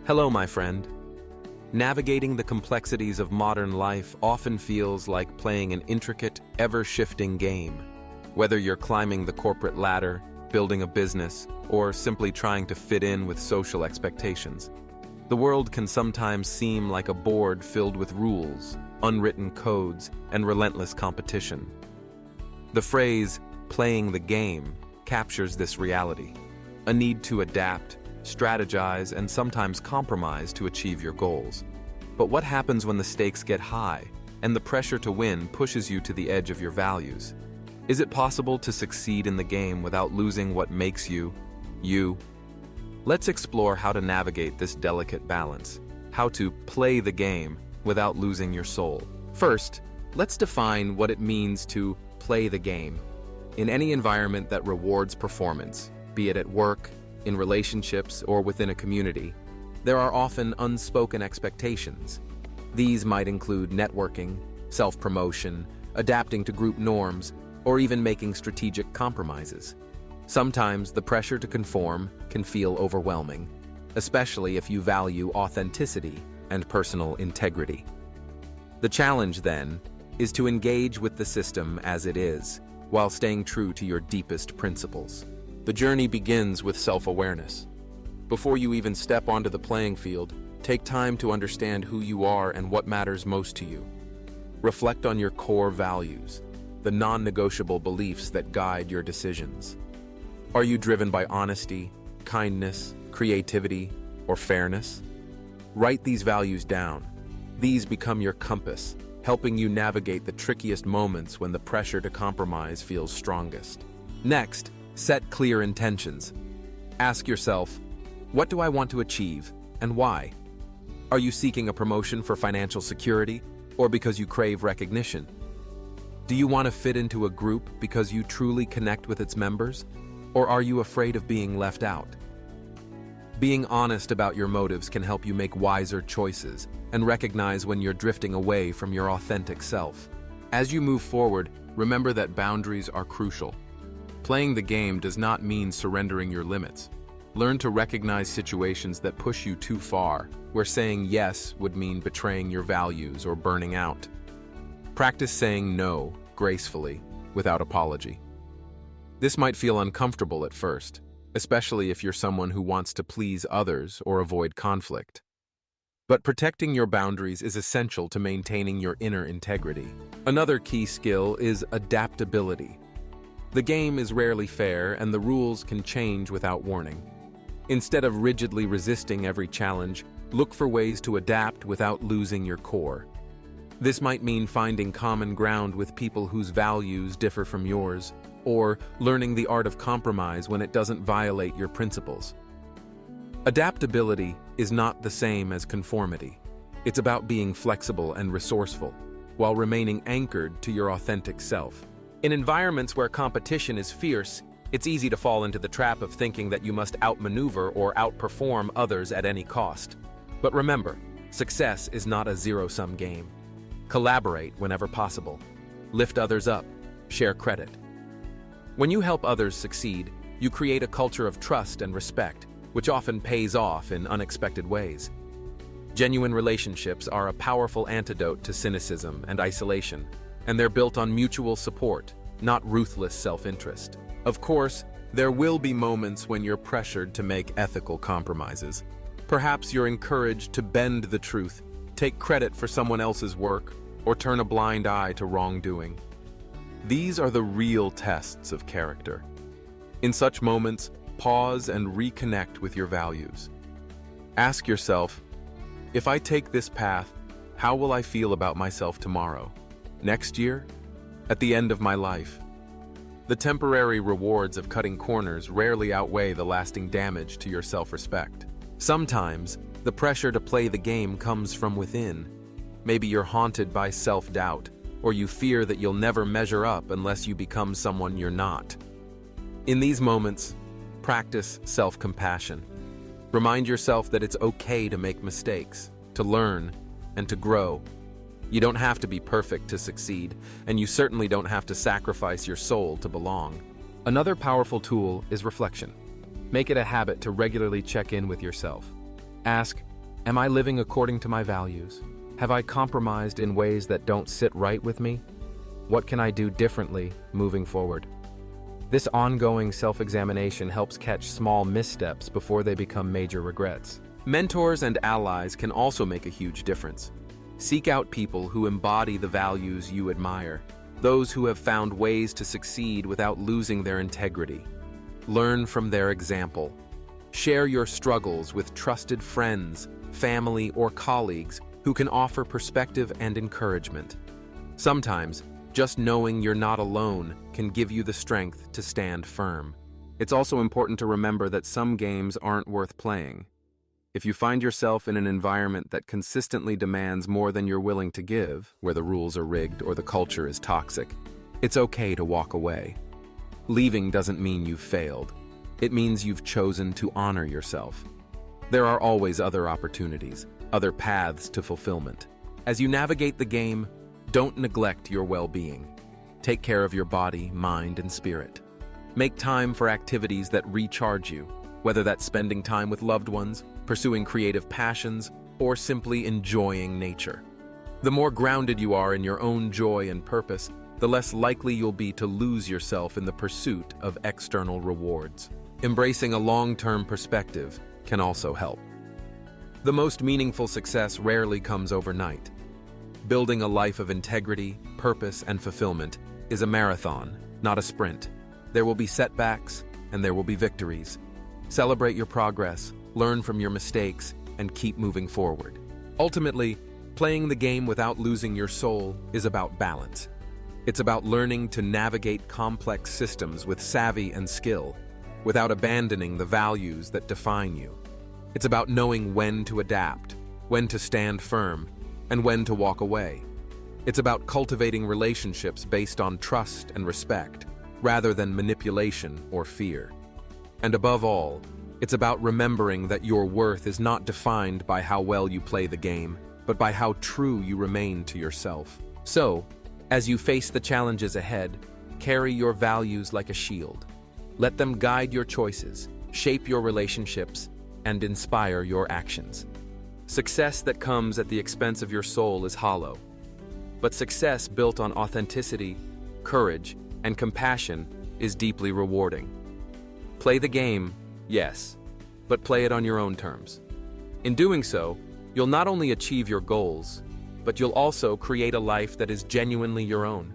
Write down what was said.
Hello, my friend. Navigating the complexities of modern life often feels like playing an intricate, ever-shifting game. Whether you're climbing the corporate ladder, building a business, or simply trying to fit in with social expectations, the world can sometimes seem like a board filled with rules, unwritten codes, and relentless competition. The phrase, "playing the game," captures this reality, a need to adapt, strategize, and sometimes compromise to achieve your goals. But what happens when the stakes get high and the pressure to win pushes you to the edge of your values? Is it possible to succeed in the game without losing what makes you, you? Let's explore how to navigate this delicate balance, how to play the game without losing your soul. First, let's define what it means to play the game. In any environment that rewards performance, be it at work, in relationships, or within a community, there are often unspoken expectations. These might include networking, self-promotion, adapting to group norms, or even making strategic compromises. Sometimes the pressure to conform can feel overwhelming, especially if you value authenticity and personal integrity. The challenge, then, is to engage with the system as it is, while staying true to your deepest principles. The journey begins with self-awareness. Before you even step onto the playing field, take time to understand who you are and what matters most to you. Reflect on your core values, the non-negotiable beliefs that guide your decisions. Are you driven by honesty, kindness, creativity, or fairness? Write these values down. These become your compass, helping you navigate the trickiest moments when the pressure to compromise feels strongest. Next, set clear intentions. Ask yourself, what do I want to achieve, and why? Are you seeking a promotion for financial security, or because you crave recognition? Do you want to fit into a group because you truly connect with its members, or are you afraid of being left out? Being honest about your motives can help you make wiser choices and recognize when you're drifting away from your authentic self. As you move forward, remember that boundaries are crucial. Playing the game does not mean surrendering your limits. Learn to recognize situations that push you too far, where saying yes would mean betraying your values or burning out. Practice saying no gracefully, without apology. This might feel uncomfortable at first, especially if you're someone who wants to please others or avoid conflict. But protecting your boundaries is essential to maintaining your inner integrity. Another key skill is adaptability. The game is rarely fair, and the rules can change without warning. Instead of rigidly resisting every challenge, look for ways to adapt without losing your core. This might mean finding common ground with people whose values differ from yours, or learning the art of compromise when it doesn't violate your principles. Adaptability is not the same as conformity. It's about being flexible and resourceful, while remaining anchored to your authentic self. In environments where competition is fierce, it's easy to fall into the trap of thinking that you must outmaneuver or outperform others at any cost. But remember, success is not a zero-sum game. Collaborate whenever possible. Lift others up. Share credit. When you help others succeed, you create a culture of trust and respect, which often pays off in unexpected ways. Genuine relationships are a powerful antidote to cynicism and isolation, and they're built on mutual support, not ruthless self-interest. Of course, there will be moments when you're pressured to make ethical compromises. Perhaps you're encouraged to bend the truth, take credit for someone else's work, or turn a blind eye to wrongdoing. These are the real tests of character. In such moments, pause and reconnect with your values. Ask yourself, if I take this path, how will I feel about myself tomorrow? Next year? At the end of my life? The temporary rewards of cutting corners rarely outweigh the lasting damage to your self-respect. Sometimes, the pressure to play the game comes from within. Maybe you're haunted by self-doubt, or you fear that you'll never measure up unless you become someone you're not. In these moments, practice self-compassion. Remind yourself that it's okay to make mistakes, to learn, and to grow. You don't have to be perfect to succeed, and you certainly don't have to sacrifice your soul to belong. Another powerful tool is reflection. Make it a habit to regularly check in with yourself. Ask, Am I living according to my values? Have I compromised in ways that don't sit right with me? What can I do differently moving forward? This ongoing self-examination helps catch small missteps before they become major regrets. Mentors and allies can also make a huge difference. Seek out people who embody the values you admire, those who have found ways to succeed without losing their integrity. Learn from their example. Share your struggles with trusted friends, family, or colleagues who can offer perspective and encouragement. Sometimes, just knowing you're not alone can give you the strength to stand firm. It's also important to remember that some games aren't worth playing. If you find yourself in an environment that consistently demands more than you're willing to give, where the rules are rigged or the culture is toxic, it's okay to walk away. Leaving doesn't mean you've failed. It means you've chosen to honor yourself. There are always other opportunities, other paths to fulfillment. As you navigate the game, don't neglect your well-being. Take care of your body, mind, and spirit. Make time for activities that recharge you, whether that's spending time with loved ones, pursuing creative passions, or simply enjoying nature. The more grounded you are in your own joy and purpose, the less likely you'll be to lose yourself in the pursuit of external rewards. Embracing a long-term perspective can also help. The most meaningful success rarely comes overnight. Building a life of integrity, purpose, and fulfillment is a marathon, not a sprint. There will be setbacks, and there will be victories. Celebrate your progress, learn from your mistakes, and keep moving forward. Ultimately, playing the game without losing your soul is about balance. It's about learning to navigate complex systems with savvy and skill, without abandoning the values that define you. It's about knowing when to adapt, when to stand firm, and when to walk away. It's about cultivating relationships based on trust and respect, rather than manipulation or fear. And above all, it's about remembering that your worth is not defined by how well you play the game, but by how true you remain to yourself. So, as you face the challenges ahead, carry your values like a shield. Let them guide your choices, shape your relationships, and inspire your actions. Success that comes at the expense of your soul is hollow, but success built on authenticity, courage, and compassion is deeply rewarding. Play the game, yes, but play it on your own terms. In doing so, you'll not only achieve your goals, but you'll also create a life that is genuinely your own.